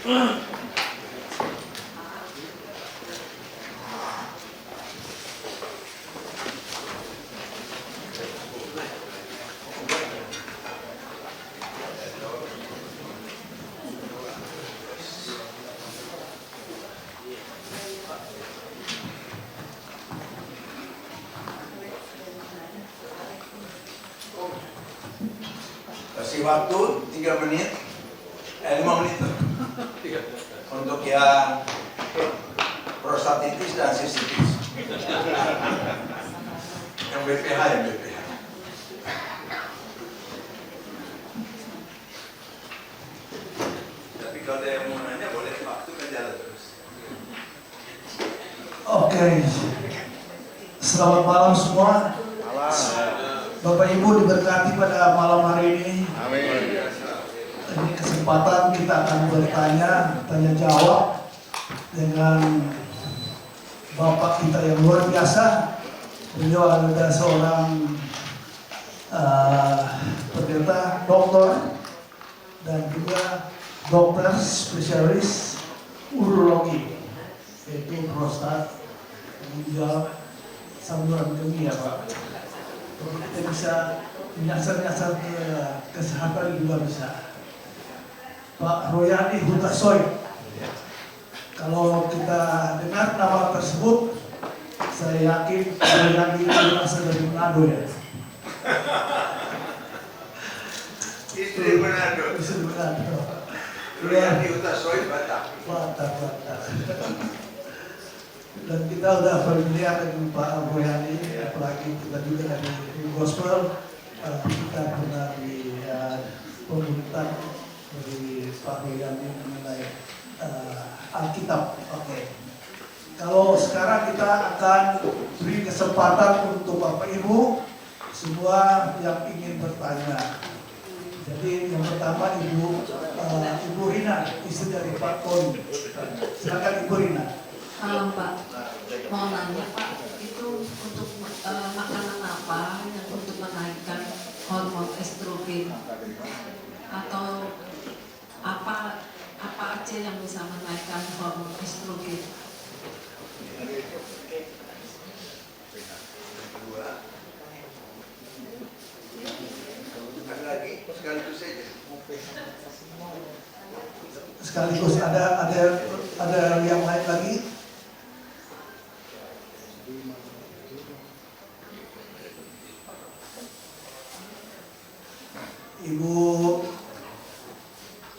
Kasih waktu 3 menit, 5 menit untuk yang prostatitis dan sistitis. Yang BPH, Tapi kalau ada yang mau nanya boleh, waktu kan jalan terus. Oke, selamat malam semua. Bapak Ibu diberkati pada malam hari ini. Amin. Ini kesempatan kita akan tanya jawab dengan Bapak kita yang luar biasa. Beliau adalah seorang pendeta, doktor, dan juga dokter spesialis urologi, yaitu prostat, ginjal, saluran kemih ya Pak. Kalau kita bisa menyasar-nyasar ke kesehatan juga bisa. Pak Royani Hutasoy, kalau kita dengar nama tersebut, saya yakin Royani itu berasal dari Manado ya. Istri Manado. Istri Manado. Royani Hutasoy Batak. Batak. Dan kita udah familiar dengan Pak Royani, apalagi kita juga dari gospel, kita pernah di pemerintahan dari Pak Royani mengenai Alkitab. Oke. Kalau sekarang kita akan beri kesempatan untuk Bapak Ibu semua yang ingin bertanya. Jadi yang pertama Ibu Rina, istri dari Pak Koni. Silakan Ibu Rina. Pak, mau nanya Pak, itu untuk makanan apa yang untuk menaikkan hormon estrogen, atau apa aja yang bisa menaikkan hormon estrogen? Ada lagi sekaligus saja. Sekaligus ada yang lain lagi.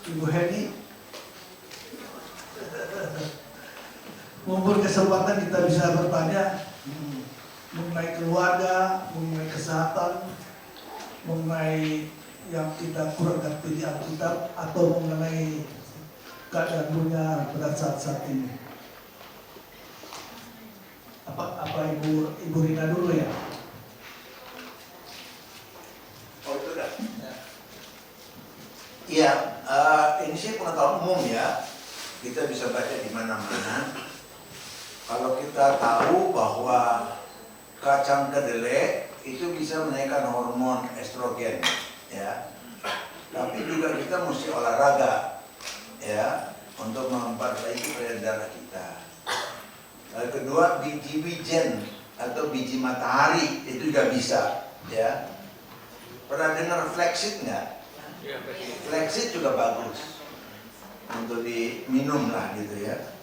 Ibu Heni, mumpul kesempatan kita bisa bertanya mengenai keluarga, mengenai kesehatan, mengenai yang kita kurang ngerti di Alkitab, atau mengenai keadaan dunia pada saat ini. Apa Ibu Rina dulu ya? Oh itu dah. Iya, ini sih pengetahuan umum ya. Kita bisa baca di mana-mana. Kalau kita tahu bahwa kacang kedelai itu bisa menaikkan hormon estrogen, ya. Tapi juga kita mesti olahraga, ya, untuk memperbaiki peredaran darah kita. Lalu kedua, biji wijen atau biji matahari itu juga bisa, ya. Pernah dengar flaxseed nggak? Flaxseed juga bagus untuk diminum lah gitu ya.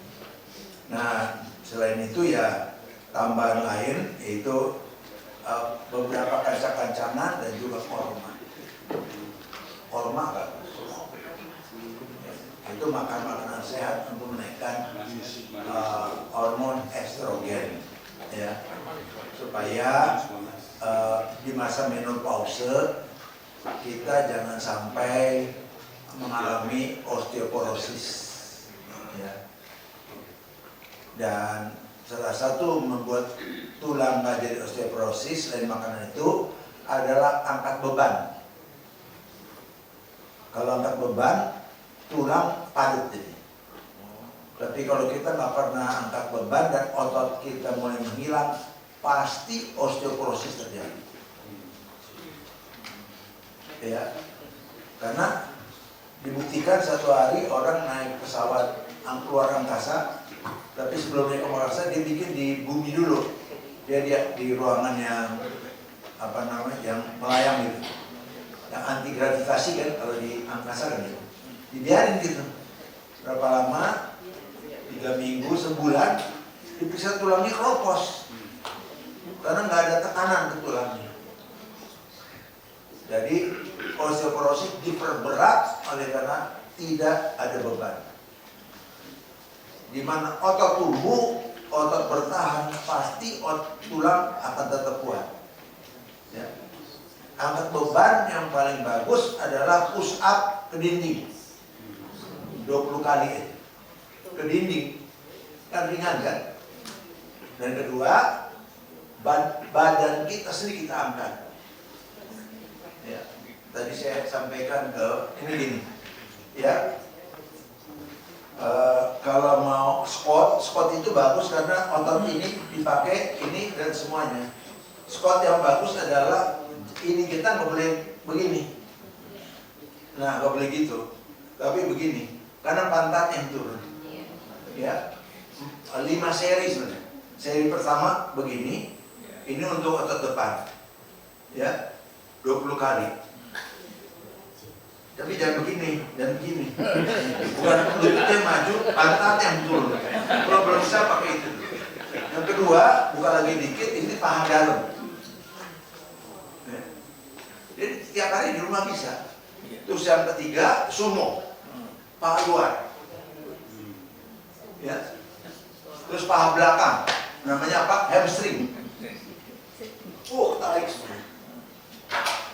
Nah selain itu ya tambahan lain yaitu beberapa kacang-kacangan dan juga korma. Korma bagus. Itu makanan sehat untuk menaikkan hormon estrogen, ya, supaya di masa menopause kita jangan sampai mengalami osteoporosis, ya. Dan salah satu membuat tulang nggak jadi osteoporosis selain makanan itu adalah angkat beban. Kalau angkat beban, tulang padat jadi. Tapi kalau kita nggak pernah angkat beban dan otot kita mulai menghilang, pasti osteoporosis terjadi. Ya, karena Dibuktikan satu hari orang naik pesawat keluar angkasa, tapi sebelum naik ke angkasa dia bikin di bumi dulu. Dia di ruangan yang yang melayang gitu, yang anti gravitasi kan kalau di angkasa kan gitu. Dibiarin gitu. Berapa lama? 3 minggu, sebulan, diperiksa tulangnya keropos karena nggak ada tekanan ke tulangnya. Jadi osteoporosis diperberat oleh karena tidak ada beban. Di mana otot tumbuh, otot bertahan, pasti tulang akan tetap kuat. Ya. Angkat beban yang paling bagus adalah push up ke dinding 20 kali ke dinding, kan ringan kan. Dan kedua, badan kita sendiri kita angkat. Ya, tadi saya sampaikan ke ini gini, ya. Kalau mau squat itu bagus karena otot ini dipakai ini dan semuanya. Squat yang bagus adalah ini kita nggak boleh begini, nah nggak boleh gitu, tapi begini, karena pantat yang turun. Ya, 5 seri sebenarnya. Seri pertama begini, ini untuk otot depan, ya, 20 kali. Tapi jangan begini, dan begini. Bukan lututnya maju, pantat yang turun. Kalau belum bisa pakai itu. Yang kedua, buka lagi dikit, ini paha dalam. Ya. Jadi tiap hari di rumah bisa. Terus yang ketiga, sumo, paha luar. Ya. Terus paha belakang, namanya apa? Hamstring. Tarik semua.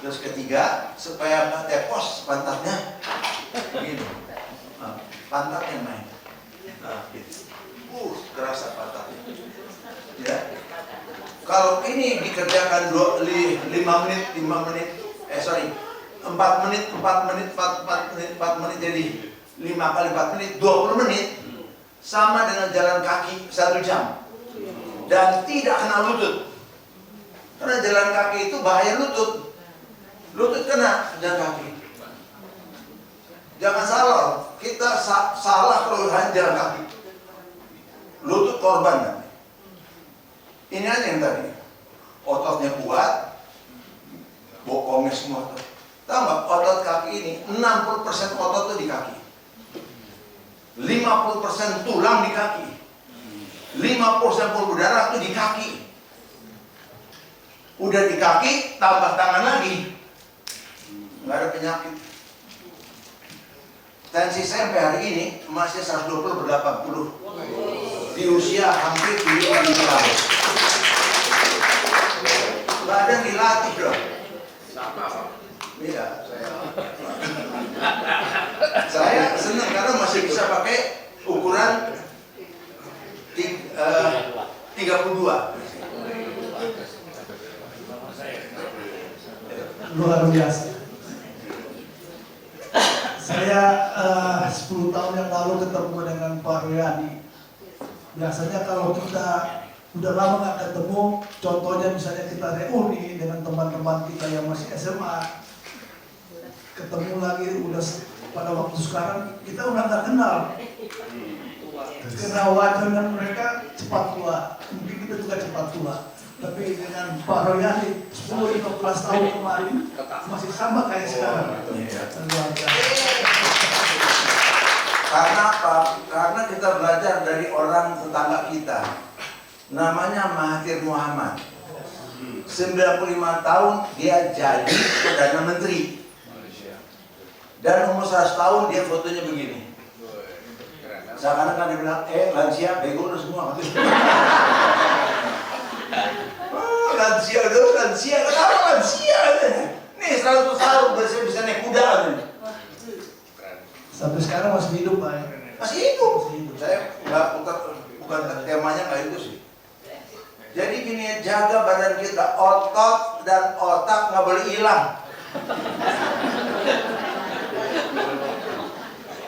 Terus ketiga, supaya nggak tepos pantatnya, begini, pantatnya main, nah, gitu. Kerasa pantatnya. Ya. Kalau ini dikerjakan 4 menit jadi 5 kali 4 menit, 20 menit, sama dengan jalan kaki 1 jam, dan tidak kena lutut. Karena jalan kaki itu bahaya lutut. Lutut kena jalan kaki. Jangan salah, kita salah kalau jalan kaki. Lutut korban. Ini aja yang tadi. Ototnya kuat, bokongnya semua tuh. Tahu nggak, otot kaki ini 60% otot tuh di kaki. 50% tulang di kaki. 50% pembuluh darah tuh di kaki. Udah di kaki, tambah tangan lagi, nggak ada penyakit. Tensi saya sampai hari ini masih 120/80 di usia hampir 70 tahun. Badan dilatih dong. Iya, saya senang karena masih bisa pakai ukuran 32. Luar biasa. Saya 10 tahun yang lalu ketemu dengan Pak Royani. Biasanya kalau kita udah lama nggak ketemu, contohnya misalnya kita reuni dengan teman-teman kita yang masih SMA, ketemu lagi udah pada waktu sekarang kita udah nggak kenal. Karena wajah mereka cepat tua, mungkin kita juga cepat tua. Tapi dengan Pak Royani 10-15 tahun kemarin masih sama kayak sekarang. Karena apa? Karena kita belajar dari orang tetangga kita. Namanya Mahathir Muhammad. 95 tahun dia jadi Perdana Menteri. Dan umur 100 tahun dia fotonya begini. Seakan-akan dia bilang, lansia, bego lu semua. Lansia, kenapa lansia? Nih 100 tahun bisa naik kuda. Sampai sekarang masih hidup, Pak. Masih hidup. Saya bukan temanya nggak itu sih. Jadi gini, jaga badan kita, otot dan otak nggak boleh hilang.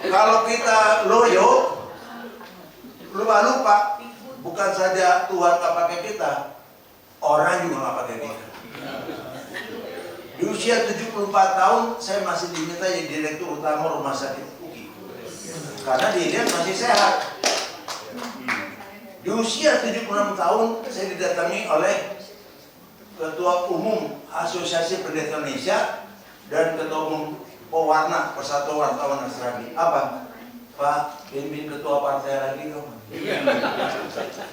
Kalau kita loyo, lupa, bukan saja Tuhan nggak pakai kita, orang juga nggak pakai kita. Di usia 74 tahun saya masih diminta jadi direktur utama rumah sakit UGI. Karena dilihat masih sehat. Di usia 76 tahun saya didatangi oleh Ketua Umum Asosiasi Pendeta Indonesia dan Ketua Umum Pewarna Persatuan Wartawan Nasrani. Apa? Pak, pimpin ketua partai lagi dong.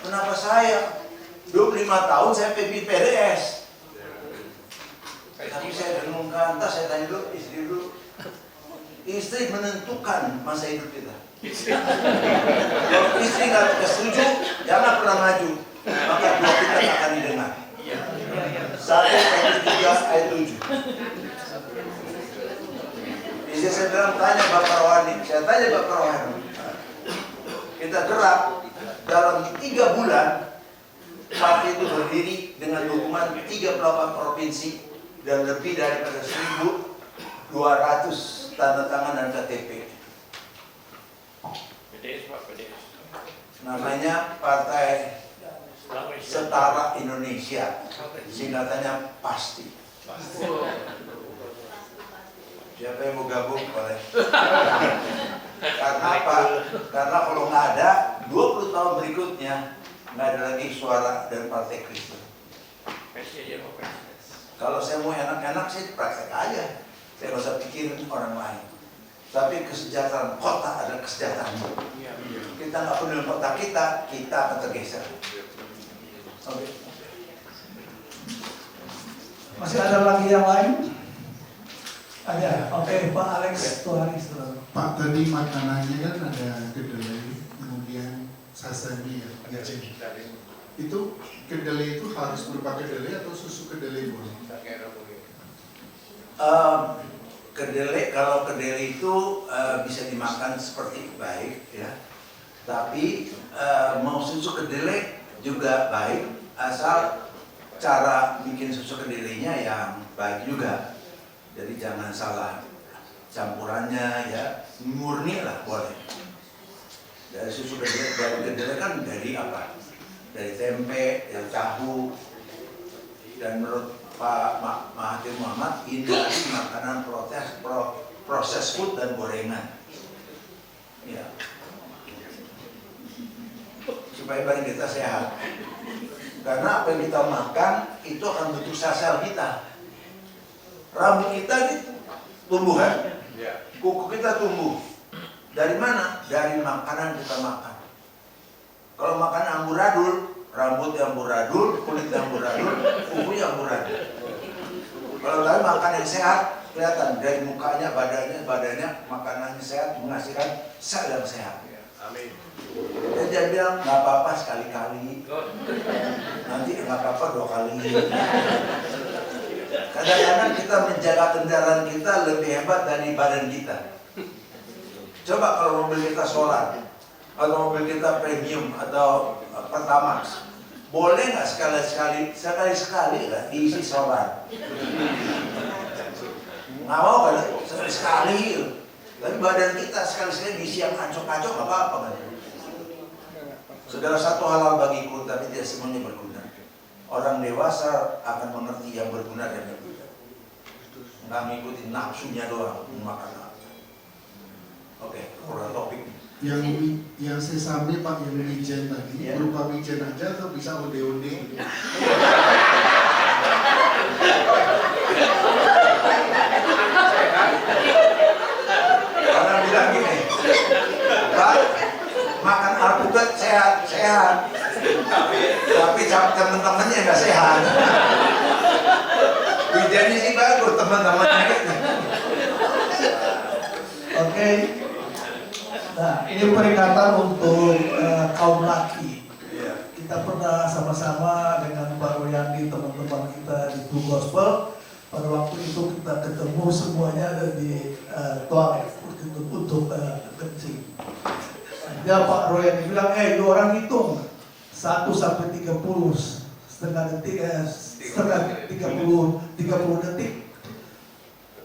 Kenapa saya? 25 tahun saya pimpin PDS. Tapi saya renungkan, entah saya tanya dulu istri dulu. Istri menentukan masa hidup kita. Kalau istri nggak setuju, jangan pernah maju. Maka doa kita nggak akan didengar. 1 Petrus 3 ayat 7. Istri saya bilang, tanya Bapak Rohani. Saya tanya Bapak Rohani. Kita gerak dalam 3 bulan. Partai itu berdiri dengan dukungan 38 provinsi dan lebih daripada 1.200 tanda tangan dan KTP. Namanya Partai Setara Indonesia, singkatannya PASTI. Siapa yang mau gabung boleh. Karena apa? Karena kalau nggak ada, 20 tahun berikutnya nggak ada lagi suara dari Partai Kristen. Kalau saya mau enak-enak sih praktek aja. Saya nggak usah pikirin orang lain. Tapi kesejahteraan kota adalah kesejahteraan. Kita nggak peduli kota kita akan tergeser. Oke. Masih ada lagi yang lain? Ada. Oke, Pak Alex Tuhari. Pak, tadi makanannya kan ada kedelai, kemudian sasami ya. Itu kedelai itu harus berupa kedelai atau susu kedelai boleh? Kedelai, kalau kedelai itu bisa dimakan seperti baik ya. Tapi mau susu kedelai juga baik asal cara bikin susu kedelainya yang baik juga. Jadi jangan salah campurannya ya, murni lah boleh. Dari susu kedelai, dari kedelai kan dari apa? Dari tempe, dari tahu. Dan menurut Pak Mahathir Muhammad, hindari makanan proses food dan gorengan. Ya. Supaya badan kita sehat. Karena apa yang kita makan itu akan bentuk sel kita. Rambut kita gitu, tumbuh kan? Kuku kita tumbuh. Dari mana? Dari makanan kita makan. Kalau makan amburadul, rambut yang amburadul, kulit yang amburadul, kuku yang amburadul. Kalau kalian makan yang sehat, kelihatan dari mukanya, badannya makanannya sehat, menghasilkan sel yang sehat. Amin. Dan dia bilang nggak apa-apa sekali-kali, nanti nggak apa-apa 2 kali. Kadang-kadang kita menjaga kendaraan kita lebih hebat dari badan kita. Coba kalau mobil kita solar, atau mobil kita premium atau Pertamax, boleh nggak sekali-sekali lah diisi solar? Nggak mau kan? Sekali-sekali. Tapi badan kita sekali-sekali diisi yang kacau-kacau nggak apa-apa kan? Saudara, satu halal bagiku, tapi tidak semuanya berguna. Orang dewasa akan mengerti yang berguna dan yang tidak. Nggak ngikutin nafsunya doang makan apa. Oke, kurang topik. Yang sesame Pak, yang wijen tadi, berupa wijen aja atau bisa onde-onde? Karena bilang gini, Pak, makan alpukat sehat. Tapi teman-temannya nggak sehat. Wijennya sih bagus, teman-temannya gitu. Oke. Nah, ini peringatan untuk kaum laki. Kita pernah sama-sama dengan Pak Royandi, teman-teman kita di True Gospel. Pada waktu itu kita ketemu semuanya ada di toilet untuk kencing. Dia Pak Royandi bilang, lu orang hitung 1 sampai 30 setengah detik, setengah 30 detik.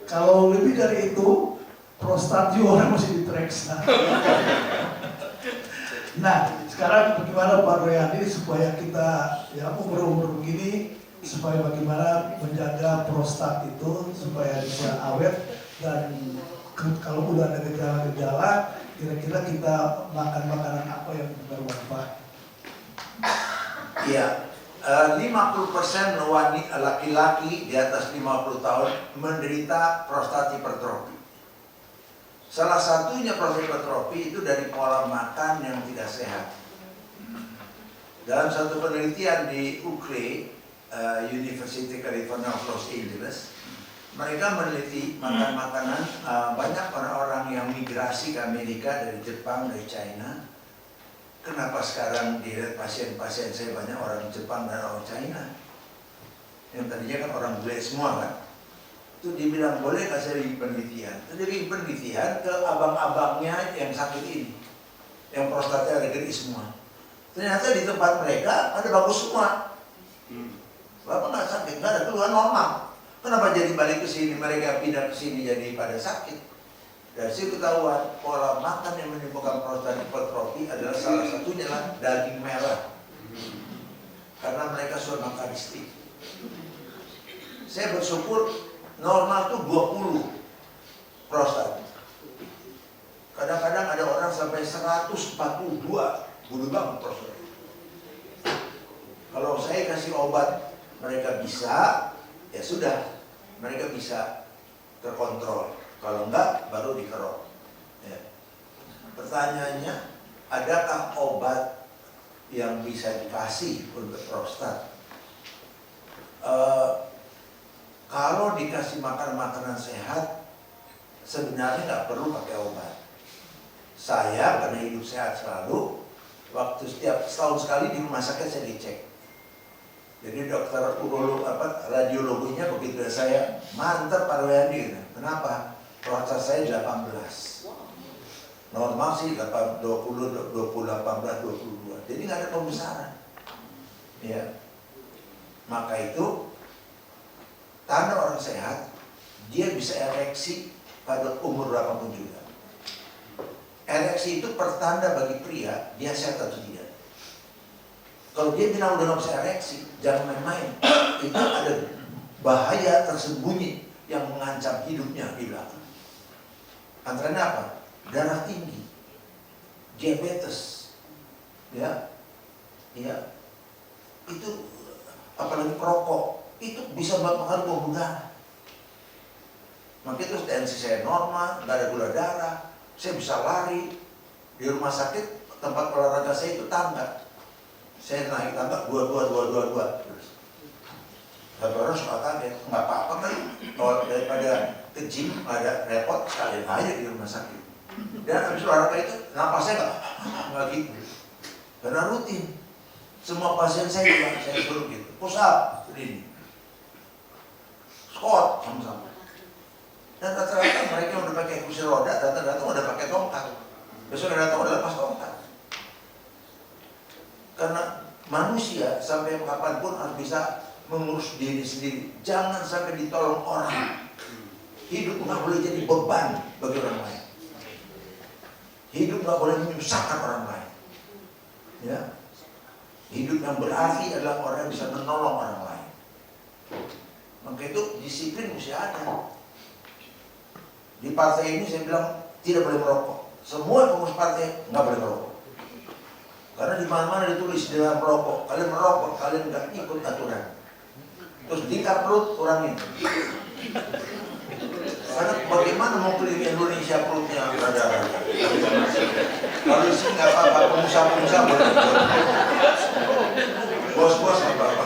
Kalau lebih dari itu, prostat juga orang mesti diperiksa. Nah, sekarang bagaimana Pak Royandi supaya kita ya umur begini supaya bagaimana menjaga prostat itu supaya bisa awet, dan kalau udah ada gejala-gejala, kira-kira kita makan makanan apa yang bermanfaat? Iya, 50% wanita laki-laki di atas 50 tahun menderita prostat hipertrofi. Salah satunya prostat hipertrofi itu dari pola makan yang tidak sehat. Dalam satu penelitian di UCLA, University California of Los Angeles, mereka meneliti makan makanan banyak orang-orang yang migrasi ke Amerika dari Jepang, dari China. Kenapa sekarang dilihat pasien-pasien saya banyak orang Jepang dan orang China? Yang tadinya kan orang bule semua kan? Itu dibilang boleh nggak saya bikin penelitian? Itu dia bikin penelitian ke abang-abangnya yang sakit ini, yang prostatnya ada gede semua. Ternyata di tempat mereka ada bagus semua. Bapak nggak sakit, nggak ada keluhan normal. Kenapa jadi balik ke sini? Mereka pindah ke sini jadi pada sakit. Dari situ ketahuan pola makan yang menimbulkan prostat hipertrofi adalah salah satunya lah daging merah. Karena mereka suka makan steak. Saya bersyukur normal tuh 20 prostat. Kadang-kadang ada orang sampai 142 bulu banget prostat. Kalau saya kasih obat mereka bisa, ya sudah, mereka bisa terkontrol. Kalau enggak, baru dikerok. Ya. Pertanyaannya, adakah obat yang bisa dikasih untuk prostat? Kalau dikasih makan makanan sehat, sebenarnya nggak perlu pakai obat. Saya karena hidup sehat selalu, waktu setiap setahun sekali di rumah sakit saya dicek. Jadi dokter radiologinya begitu saya, mantap Pak Royandi, kenapa? Prostat saya 18. Normal sih 20, 18, 22. Jadi nggak ada pembesaran. Ya. Maka itu tanda orang sehat, dia bisa ereksi pada umur berapapun juga. Ereksi itu pertanda bagi pria, dia sehat atau tidak. Kalau dia bilang udah nggak bisa ereksi, jangan main-main. Itu ada bahaya tersembunyi yang mengancam hidupnya di belakang. Antaranya apa? Darah tinggi, diabetes, ya, itu apalagi perokok, itu bisa mempengaruhi pembuluh darah. Maka itu tensi saya normal, nggak ada gula darah, saya bisa lari di rumah sakit, tempat olahraga saya itu tangga. Saya naik tangga 22 terus. Tapi orang suka kaget, nggak apa-apa kan? Kalau daripada ke gym ada repot, sekalian aja di rumah sakit. Dan habis olahraga itu, napasnya nggak gitu. Karena rutin. Semua pasien saya juga saya suruh gitu. Push up, ini. Squat, sama-sama. Dan rata-rata mereka yang udah pakai kursi roda, datang-datang udah pakai tongkat. Besok datang udah lepas tongkat. Karena manusia sampai kapanpun harus bisa mengurus diri sendiri. Jangan sampai ditolong orang. Hidup nggak boleh jadi beban bagi orang lain. Hidup nggak boleh menyusahkan orang lain. Ya, hidup yang berarti adalah orang yang bisa menolong orang lain. Maka itu disiplin mesti ada. Di partai ini saya bilang tidak boleh merokok. Semua pengurus partai nggak boleh merokok. Karena di mana-mana ditulis dengan merokok. Kalian merokok, kalian nggak ikut aturan. Terus tingkat perut kurangin. Karena bagaimana mau keliling Indonesia perutnya rada-rada. Kalau di sini nggak apa-apa, pengusaha-pengusaha boleh. Bos-bos nggak apa-apa.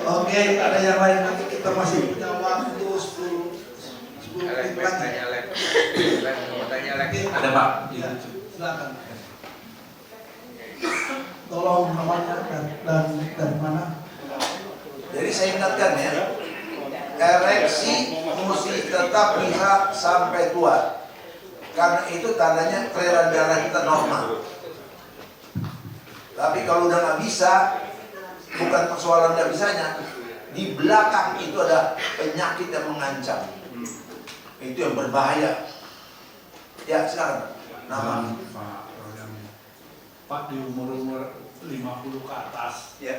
Oke, ada yang lain nanti kita masih punya waktu 10 menit lagi. Ada Pak. Ya, silakan. Tolong namanya dan dari mana? Jadi saya ingatkan ya, ereksi mesti tetap bisa sampai tua. Karena itu tandanya aliran darah kita normal. Tapi kalau udah nggak bisa, bukan persoalan nggak bisanya, di belakang itu ada penyakit yang mengancam. Itu yang berbahaya. Ya, silakan. Nama. Pak Rodam. Pak, di umur-umur 50 ke atas. Ya.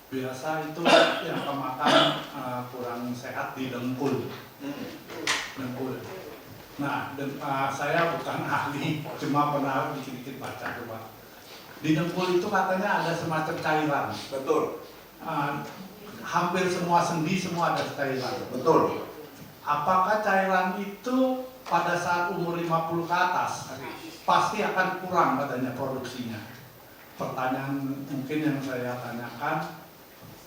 Biasa itu yang kemakan kurang sehat di dengkul. Dengkul. Nah, saya bukan ahli, cuma pernah dikit-dikit baca coba. Di dengkul itu katanya ada semacam cairan. Betul. Hampir semua sendi semua ada cairan. Betul. Apakah cairan itu pada saat umur 50 ke atas pasti akan kurang katanya produksinya? Pertanyaan mungkin yang saya tanyakan,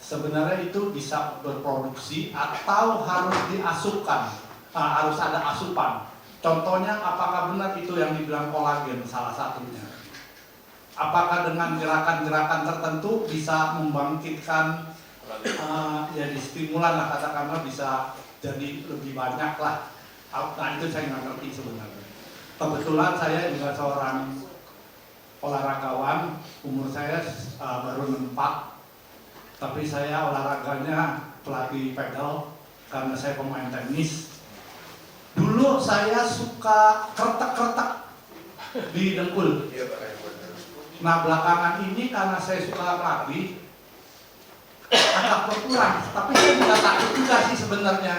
sebenarnya itu bisa berproduksi atau harus diasupkan, harus ada asupan. Contohnya apakah benar itu yang dibilang kolagen salah satunya? Apakah dengan gerakan-gerakan tertentu bisa membangkitkan jadi stimulan lah, katakanlah bisa jadi lebih banyak lah. Nah itu saya nggak ngerti sebenarnya. Kebetulan saya juga seorang olahragawan, umur saya baru 64, tapi saya olahraganya pelatih pedal karena saya pemain tenis. Dulu saya suka kretek-kretek di dengkul. Nah belakangan ini karena saya suka pelatih, agak berkurang, tapi saya juga takut juga sih sebenarnya,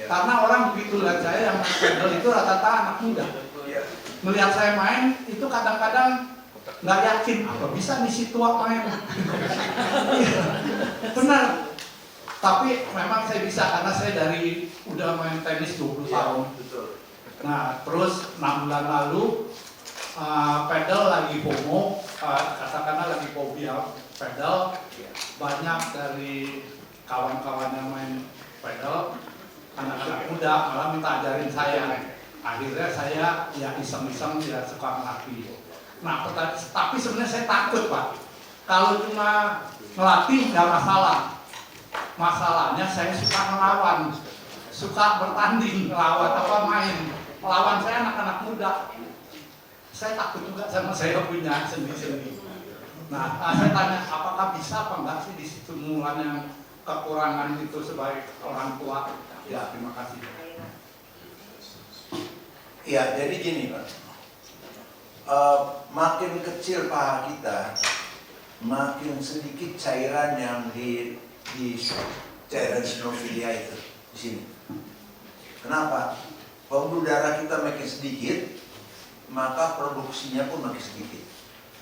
karena orang begitu lihat saya yang main pedal itu rata-rata anak muda. Melihat saya main itu kadang-kadang nggak yakin apa bisa nih si tua main. Benar, tapi memang saya bisa karena saya dari udah main tenis 20 tahun. Nah terus 6 bulan lalu pedal lagi FOMO, katakanlah lagi fobia pedal. Banyak dari kawan-kawan yang main pedal, anak-anak muda malah minta ajarin saya. Akhirnya saya ya iseng-iseng tidak suka ngelatih. Nah, tapi sebenarnya saya takut Pak. Kalau cuma ngelatih nggak masalah. Masalahnya saya suka ngelawan, suka bertanding, ngelawan apa main. Lawan saya anak-anak muda. Saya takut juga sama saya punya sendi-sendi. Nah, saya tanya apakah bisa apa enggak sih di situ mulan yang kekurangan itu sebagai orang tua? Ya, terima kasih. Ya, jadi gini Pak, makin kecil paha kita, makin sedikit cairan yang di cairan sinofilia itu di sini. Kenapa? Pembuluh darah kita makin sedikit, maka produksinya pun makin sedikit.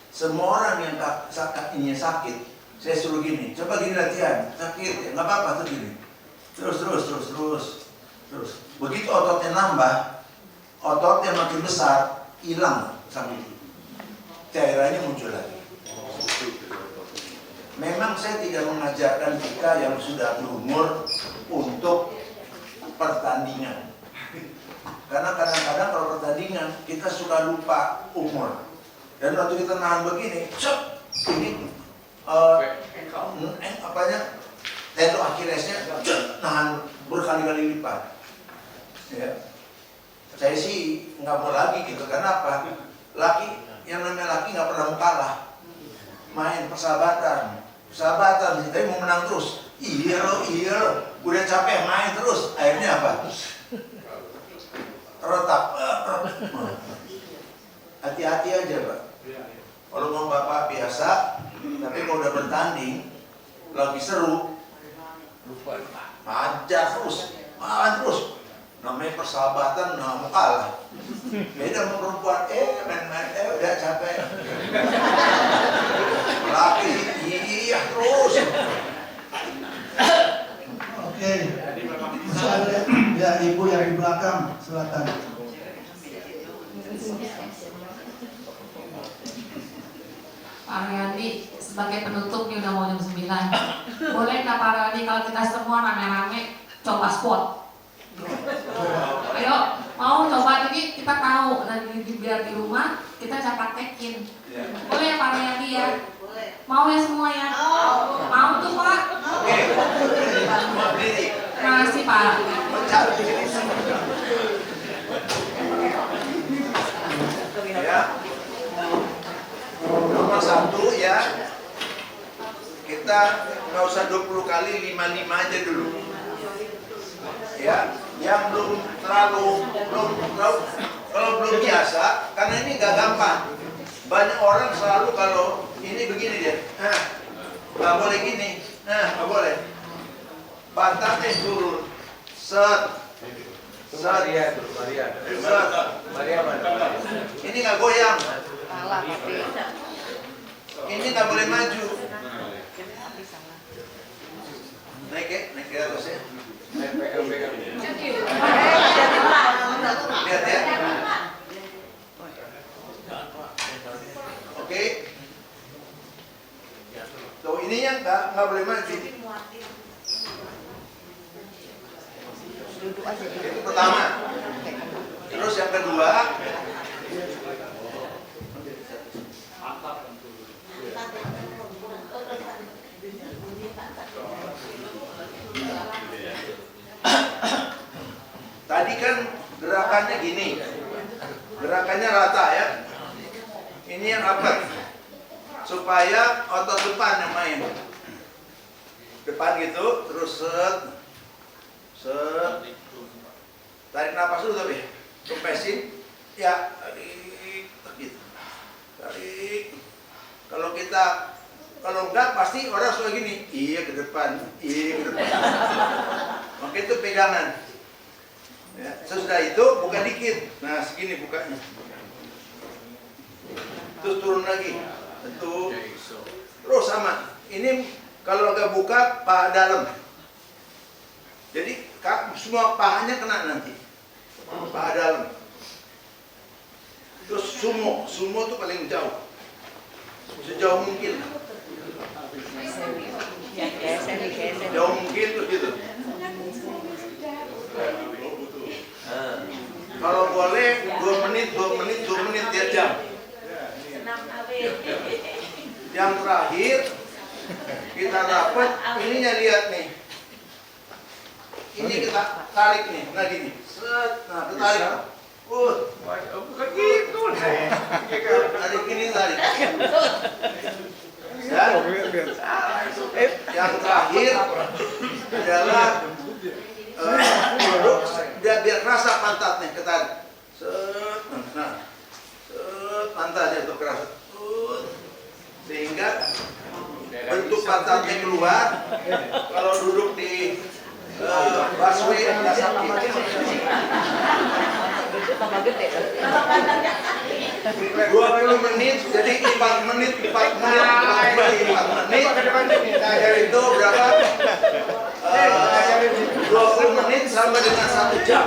Semua orang yang sakit, saya suruh gini, coba gini latihan, sakit, ya nggak apa-apa tuh gini, terus. Begitu ototnya nambah, ototnya makin besar, hilang sakit, cairannya muncul lagi. Memang saya tidak mengajarkan kita yang sudah berumur untuk pertandingan, karena kadang-kadang kalau pertandingan kita suka lupa umur. Dan waktu kita nahan begini, ini tendon Achillesnya nahan berkali-kali lipat. Ya. Saya sih nggak mau lagi gitu, karena apa? Laki, yang namanya laki nggak pernah mau kalah. Main persahabatan, tapi mau menang terus. Iya loh, udah capek main terus. Akhirnya apa? Retak. Hati-hati aja Pak. Kalau mau Bapak biasa, tapi kalau udah bertanding, lagi seru, ajar terus, malah terus. Namanya persahabatan, nggak mau kalah. Beda sama perempuan, main-main, udah capek. Laki, iya terus. Oke, masih ada ya ibu yang di belakang, silakan. Pak Aryandi, sebagai penutup ini udah mau jam 9. Boleh nggak Pak Aryandi kalau kita semua rame-rame coba squat? Ayo, mau coba ini kita tahu nanti biar di rumah kita bisa praktekin. Boleh ya Pak Aryandi ya? Mau ya semua ya? Mau tuh Pak? Terima kasih Pak. Ya. Nomor 1 ya, kita nggak usah 20 kali, 55 aja dulu. Ya, yang belum kalau belum biasa, karena ini nggak gampang. Banyak orang selalu kalau Ini begini dia. Nah, nggak boleh gini. Nah, nggak boleh. Pantatnya turun. Set. Set. Ini nggak goyang. Ini nggak boleh maju. Naik ya, naik ke atas ya. Lihat ya. Oke. Tuh ini yang nggak boleh maju. Itu pertama. Terus yang kedua. Tadi kan gerakannya gini. Gerakannya rata ya. Ini yang upper. Supaya otot depan yang main. Depan gitu, terus set. Set. Tarik napas dulu tapi. Kempesin. Ya, tarik gitu. Tarik. Kalau enggak pasti orang suka gini. Iya ke depan, iya ke depan. Maka itu pegangan. Ya, sesudah itu buka dikit. Nah, segini bukanya. Terus turun lagi. Tentu. Terus sama. Ini kalau nggak buka paha dalam. Jadi semua pahanya kena nanti. Paha dalam. Terus sumo itu paling jauh. Sejauh mungkin. Jauh mungkin terus gitu. Kalau boleh 2 menit ya jam. Yang terakhir kita dapat ininya, lihat nih. Ini kita tarik nih, nah gini. Set, nah tarik. Bukan gitu. Tarik gini tarik. Dan yang terakhir adalah duduk, biar kerasa pantatnya ketarik. Set, nah, set, pantatnya untuk kerasa. Sehingga bentuk pantatnya keluar. Kalau duduk di busway nggak sakit. 20 menit, jadi 4 menit. Dari itu berapa? 20 menit sama dengan 1 jam.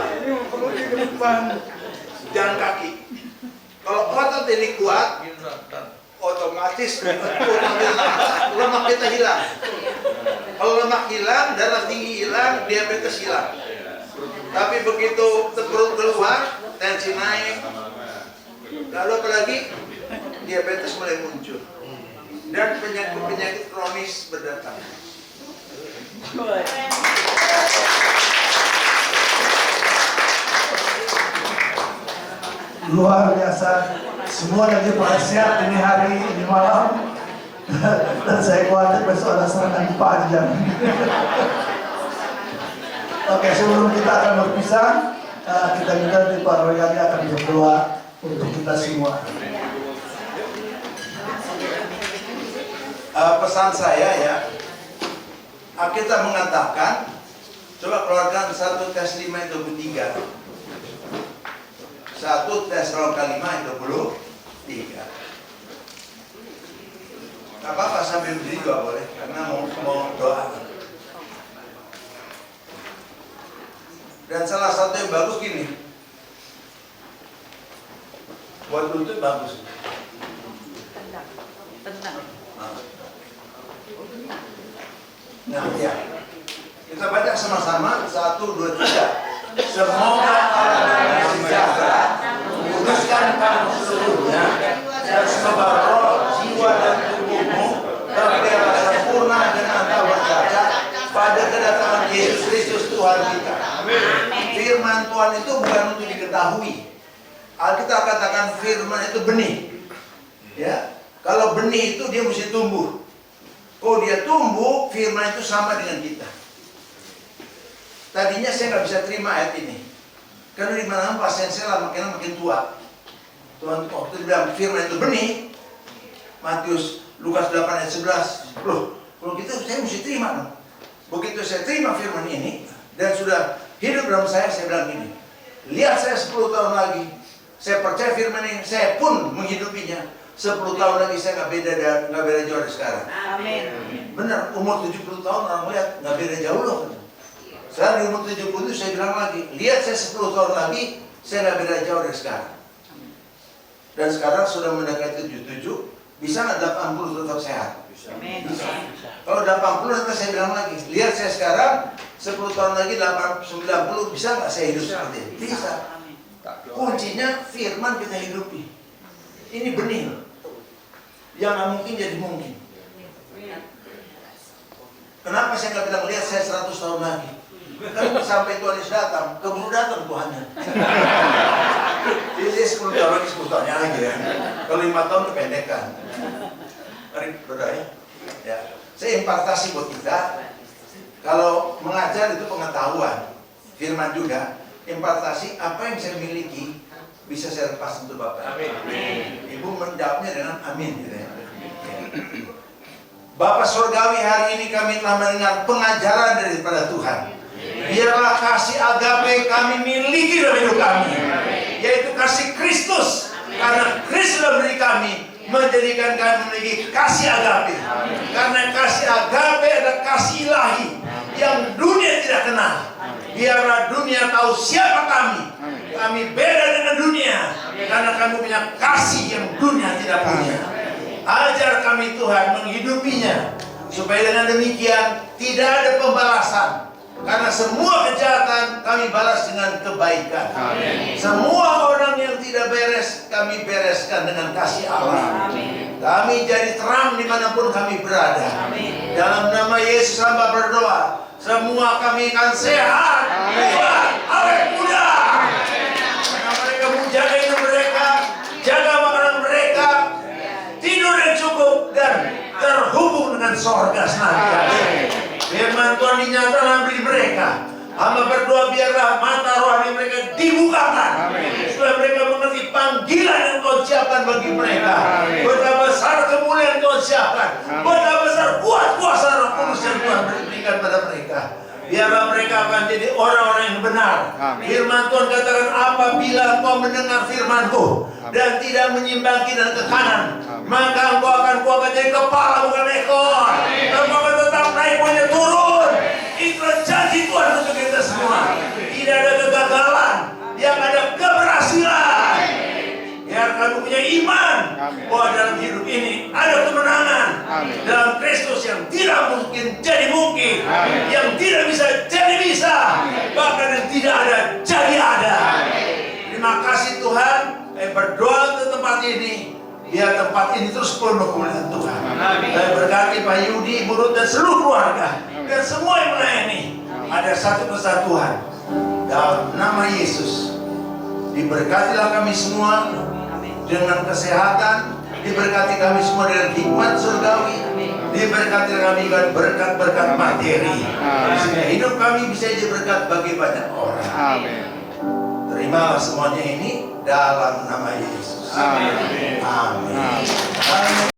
Jalan kaki. Kalau otot ini kuat, otomatis lemak kita hilang. Kalau lemak hilang, darah tinggi hilang, diabetes hilang. Tapi begitu perut keluar, tensi naik, lalu apalagi diabetes mulai muncul dan penyakit kronis berdatang. Luar biasa. Semua lagi pada sehat ini hari, ini malam. Dan saya khawatir besok ada serangan panjang. Oke, sebelum kita akan berpisah, kita minta di Pak Royani akan berdoa untuk kita semua. Pesan saya ya, kita mengatakan, coba keluarkan 1 tes 5 itu 23. 1 tes roll kelima itu 23. Gak apa-apa sambil berdiri juga boleh, karena mau doa. Dan salah satu yang bagus gini, buat lutut bagus. Nah ya, kita baca sama-sama 1, 2, 3. Semoga Allah yang sejahtera menguduskan kamu seluruhnya dan semoga roh, jiwa dan tubuhmu terpelihara sempurna dengan tak bercacat pada kedatangan Yesus Kristus Tuhan kita. Firman Tuhan itu bukan untuk diketahui. Alkitab katakan firman itu benih. Ya, kalau benih itu dia mesti tumbuh. Kalau dia tumbuh, firman itu sama dengan kita. Tadinya saya nggak bisa terima ayat ini, karena di mana pasien saya makin tua. Tuhan waktu bilang firman itu benih, Matius Lukas 8 ayat 11. Loh, kalau gitu saya mesti terima dong. Begitu saya terima firman ini dan sudah hidup dalam saya bilang gini, lihat saya 10 tahun lagi, saya percaya firman ini, saya pun menghidupinya. 10 tahun lagi saya nggak beda jauh dari sekarang. Amin. Benar, umur 70 tahun orang lihat nggak beda jauh loh. Sekarang di umur 70 itu saya bilang lagi, lihat saya 10 tahun lagi, saya nggak beda jauh dari sekarang. Dan sekarang sudah mendekati 77, bisa nggak 80 tetap sehat? Amin. Bisa. Kalau 80 nanti saya bilang lagi, lihat saya sekarang 10 tahun lagi 90, bisa nggak saya hidup seperti ini? Bisa. Kuncinya firman kita hidupi. Ini benih. Yang nggak mungkin jadi mungkin. Kenapa saya nggak bilang lihat saya 100 tahun lagi? Kan sampai Tuhan Yesus datang, keburu datang Tuhannya. Jadi 10 tahun lagi 10 tahunnya lagi ya. Kalau 5 tahun kependekan. Mari berdoa ya. Ya. Saya impartasi buat kita. Kalau mengajar itu pengetahuan, firman juga. Impartasi apa yang saya miliki bisa saya lepas untuk Bapak. Amin. Ibu menjawabnya dengan amin. Gitu ya. Bapak Surgawi, hari ini kami telah mendengar pengajaran daripada Tuhan. Biarlah kasih agape kami miliki dalam hidup kami, yaitu kasih Kristus. Karena Kristus dalam diri kami menjadikan kami memiliki kasih agape. Karena kasih agape adalah kasih ilahi yang dunia tidak kenal. Biarlah dunia tahu siapa kami. Kami beda dengan dunia karena kami punya kasih yang dunia tidak punya. Ajar kami Tuhan menghidupinya, supaya dengan demikian tidak ada pembalasan. Karena semua kejahatan kami balas dengan kebaikan. Amin. Semua orang yang tidak beres kami bereskan dengan kasih Allah. Amin. Kami jadi terang dimanapun kami berada. Amin. Dalam nama Yesus hamba berdoa, semua kami akan sehat, kuat, awet muda. Karena mereka menjaga hidup mereka, jaga makanan mereka, tidur yang cukup dan terhubung dengan sorga senantiasa. Firman Tuhan dinyatakan dalam diri mereka. Hamba berdoa biarlah mata rohani mereka dibukakan, supaya mereka mengerti panggilan yang Tuhan siapkan bagi mereka. Betapa besar kemuliaan Tuhan siapkan, betapa besar kuasa Roh Kudus yang Tuhan berikan pada mereka. Biarlah mereka akan jadi orang-orang yang benar. Firman Tuhan katakan, apabila engkau mendengar firman-Ku dan tidak menyimpang kiri dan ke kanan, maka engkau akan jadi kepala bukan ekor. Engkau akan tetap naik punya turun. Itulah janji Tuhan untuk kita semua. Tidak ada kegagalan, yang ada keberhasilan. Biar kamu punya iman bahwa dalam hidup ini ada kemenangan. Dalam Kristus yang tidak mungkin jadi mungkin, yang tidak bisa jadi bisa, bahkan yang tidak ada jadi ada. Terima kasih Tuhan. Berdoa untuk tempat ini, biar tempat ini terus penuh kemuliaan Tuhan. Saya berkati Pak Yudi, Ibu Ruth dan seluruh keluarga dan semua yang melayani. Ada satu kesatuan dalam nama Yesus. Diberkatilah kami semua dengan kesehatan, diberkati kami semua dengan hikmat surgawi, diberkati kami dengan berkat-berkat materi, sehingga hidup kami bisa jadi berkat bagi banyak orang. Terimalah semuanya ini dalam nama Yesus. Amin. Amin.